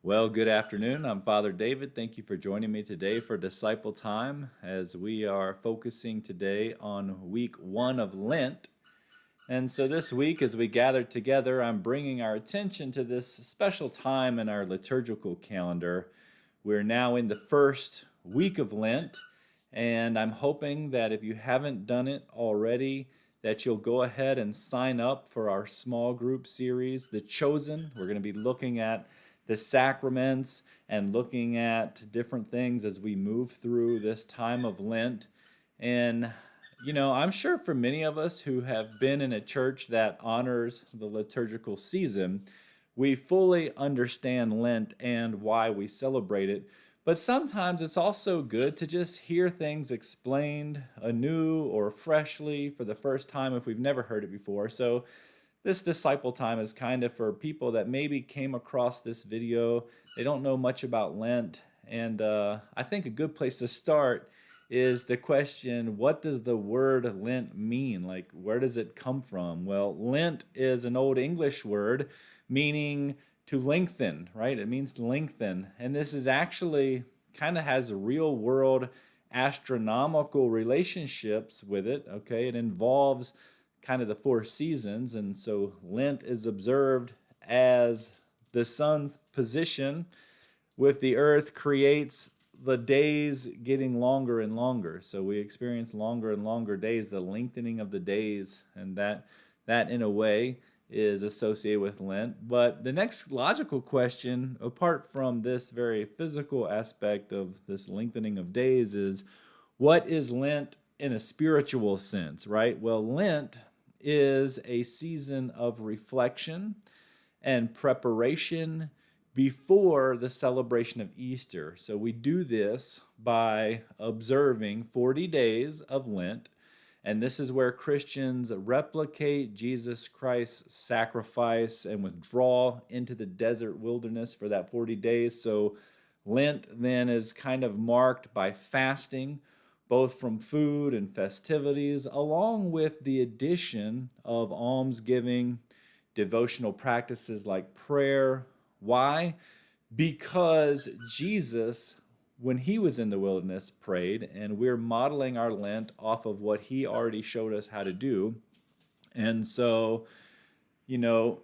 Well, good afternoon. I'm Father David. Thank you for joining me today for Disciple Time as we are focusing today on week 1 of Lent. And so this week, as we gather together, I'm bringing our attention to this special time in our liturgical calendar. We're now in the first week of Lent, and I'm hoping that if you haven't done it already, that you'll go ahead and sign up for our small group series, The Chosen. We're going to be looking at the sacraments and looking at different things as we move through this time of Lent. And I'm sure for many of us who have been in a church that honors the liturgical season, we fully understand Lent and why we celebrate it. But sometimes it's also good to just hear things explained anew or freshly for the first time if we've never heard it before. So this disciple time is kind of for people that maybe came across this video. They don't know much about Lent. And I think a good place to start is the question, what does the word Lent mean? Like, where does it come from? Well, Lent is an Old English word meaning to lengthen, right? It means to lengthen. And this is actually kind of has real world astronomical relationships with it, okay? It involves kind of the 4 seasons. And so Lent is observed as the sun's position with the earth creates the days getting longer and longer. So we experience longer and longer days, the lengthening of the days, and that in a way is associated with Lent. But the next logical question, apart from this very physical aspect of this lengthening of days, is what is Lent in a spiritual sense, right? Well, Lent is a season of reflection and preparation before the celebration of Easter. So we do this by observing 40 days of Lent, and this is where Christians replicate Jesus Christ's sacrifice and withdraw into the desert wilderness for that 40 days. So Lent then is kind of marked by fasting, both from food and festivities, along with the addition of almsgiving, devotional practices like prayer. Why? Because Jesus, when he was in the wilderness, prayed, and we're modeling our Lent off of what he already showed us how to do. And so, you know,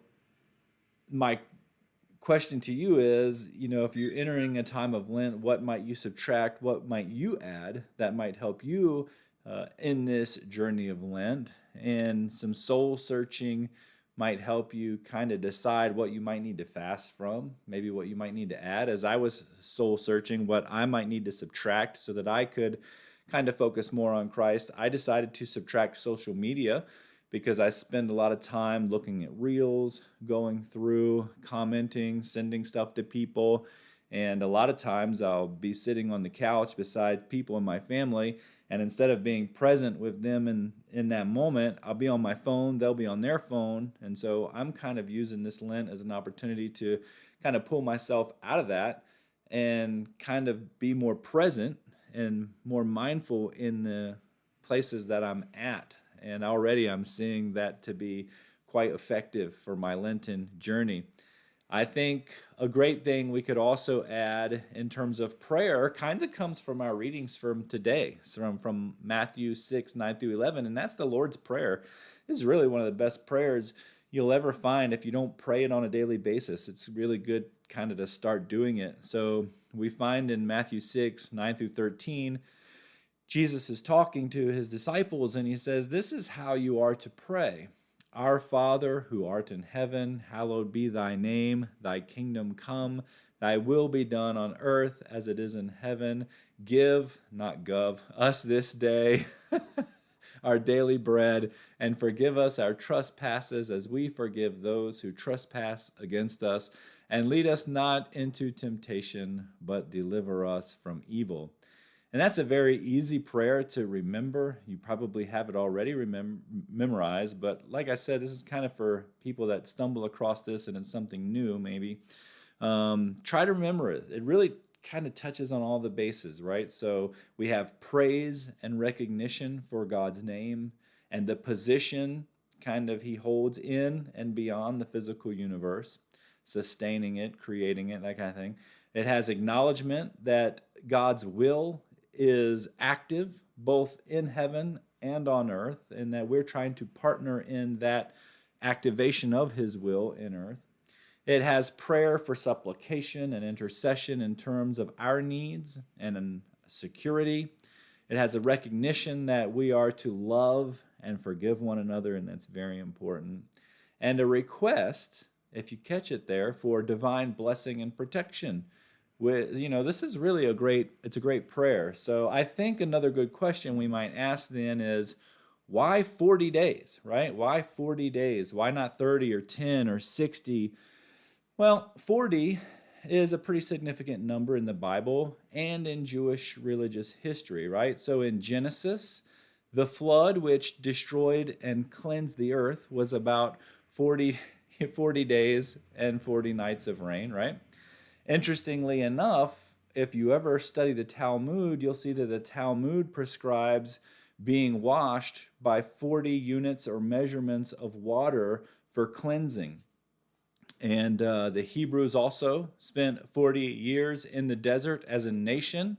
my question to you is, if you're entering a time of Lent, what might you subtract? What might you add that might help you in this journey of Lent? And some soul searching might help you kind of decide what you might need to fast from, maybe what you might need to add. As I was soul searching, what I might need to subtract so that I could kind of focus more on Christ, I decided to subtract social media because I spend a lot of time looking at reels, going through, commenting, sending stuff to people. And a lot of times I'll be sitting on the couch beside people in my family, and instead of being present with them in that moment, I'll be on my phone, they'll be on their phone. And so I'm kind of using this Lent as an opportunity to kind of pull myself out of that and kind of be more present and more mindful in the places that I'm at. And already I'm seeing that to be quite effective for my Lenten journey. I think a great thing we could also add in terms of prayer kind of comes from our readings from today, from Matthew 6, 9 through 11, and that's the Lord's Prayer. This is really one of the best prayers you'll ever find if you don't pray it on a daily basis. It's really good kind of to start doing it. So we find in Matthew 6, 9 through 13, Jesus is talking to his disciples, and he says, "This is how you are to pray. Our Father, who art in heaven, hallowed be thy name. Thy kingdom come. Thy will be done on earth as it is in heaven. Give," not gov, "us this day our daily bread, and forgive us our trespasses as we forgive those who trespass against us. And lead us not into temptation, but deliver us from evil." And that's a very easy prayer to remember. You probably have it already memorized, but like I said, this is kind of for people that stumble across this and it's something new, maybe. Try to remember it. It really kind of touches on all the bases, right? So we have praise and recognition for God's name and the position kind of he holds in and beyond the physical universe. sustaining it, creating it, that kind of thing. It has acknowledgement that God's will is active both in heaven and on earth, and that we're trying to partner in that activation of his will in earth. It has prayer for supplication and intercession in terms of our needs and in security. It has a recognition that we are to love and forgive one another, and that's very important. And a request, if you catch it there, for divine blessing and protection. This is really a great prayer. So I think another good question we might ask then is, why 40 days, right? Why 40 days? Why not 30 or 10 or 60? Well, 40 is a pretty significant number in the Bible and in Jewish religious history, right? So in Genesis, the flood which destroyed and cleansed the earth was about 40 days and 40 nights of rain, right? Interestingly enough, if you ever study the Talmud, you'll see that the Talmud prescribes being washed by 40 units or measurements of water for cleansing. And the Hebrews also spent 40 years in the desert as a nation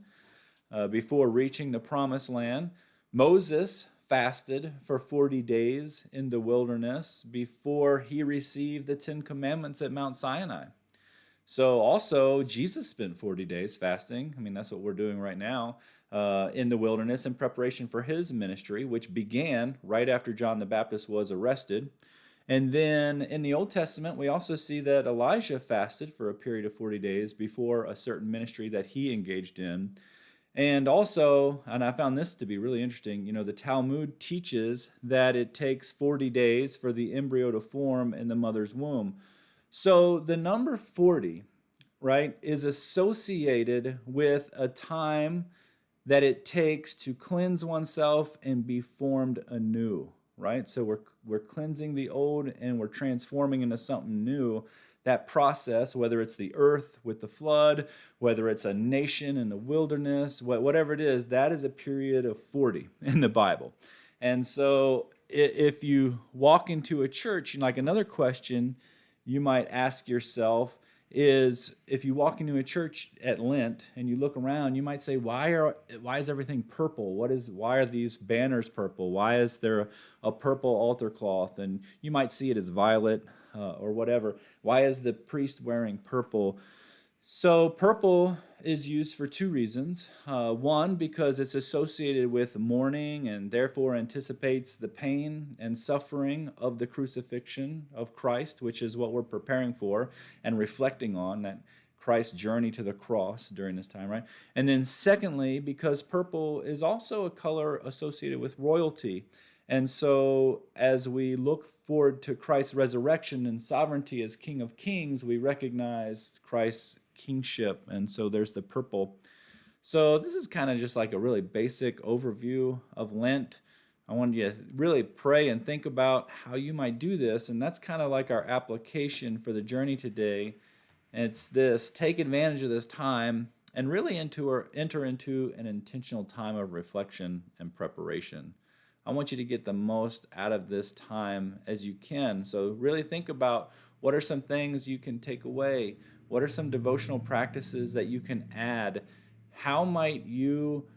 before reaching the promised land. Moses fasted for 40 days in the wilderness before he received the 10 Commandments at Mount Sinai. So also, Jesus spent 40 days fasting. I mean, that's what we're doing right now in the wilderness in preparation for his ministry, which began right after John the Baptist was arrested. And then in the Old Testament, we also see that Elijah fasted for a period of 40 days before a certain ministry that he engaged in. And also, and I found this to be really interesting, the Talmud teaches that it takes 40 days for the embryo to form in the mother's womb. So the number 40, right, is associated with a time that it takes to cleanse oneself and be formed anew, right? So we're cleansing the old and we're transforming into something new. That process, whether it's the earth with the flood, whether it's a nation in the wilderness, whatever it is, that is a period of 40 in the Bible. And so if you walk into a church, like another question you might ask yourself is, if you walk into a church at Lent and you look around, you might say, why is everything purple? Why are these banners purple? Why is there a purple altar cloth? And you might see it as violet or whatever. Why is the priest wearing purple? So purple is used for two reasons. One, because it's associated with mourning and therefore anticipates the pain and suffering of the crucifixion of Christ, which is what we're preparing for and reflecting on, that Christ's journey to the cross during this time, right? And then secondly, because purple is also a color associated with royalty. And so as we look forward to Christ's resurrection and sovereignty as King of Kings, we recognize Christ's kingship, and so there's the purple. So this is kind of just like a really basic overview of Lent. I wanted you to really pray and think about how you might do this, and that's kind of like our application for the journey today. And it's this: take advantage of this time and really enter into an intentional time of reflection and preparation. I want you to get the most out of this time as you can. So really think about, what are some things you can take away? What are some devotional practices that you can add? How might you,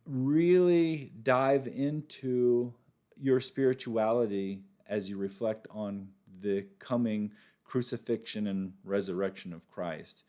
really dive into your spirituality as you reflect on the coming crucifixion and resurrection of Christ?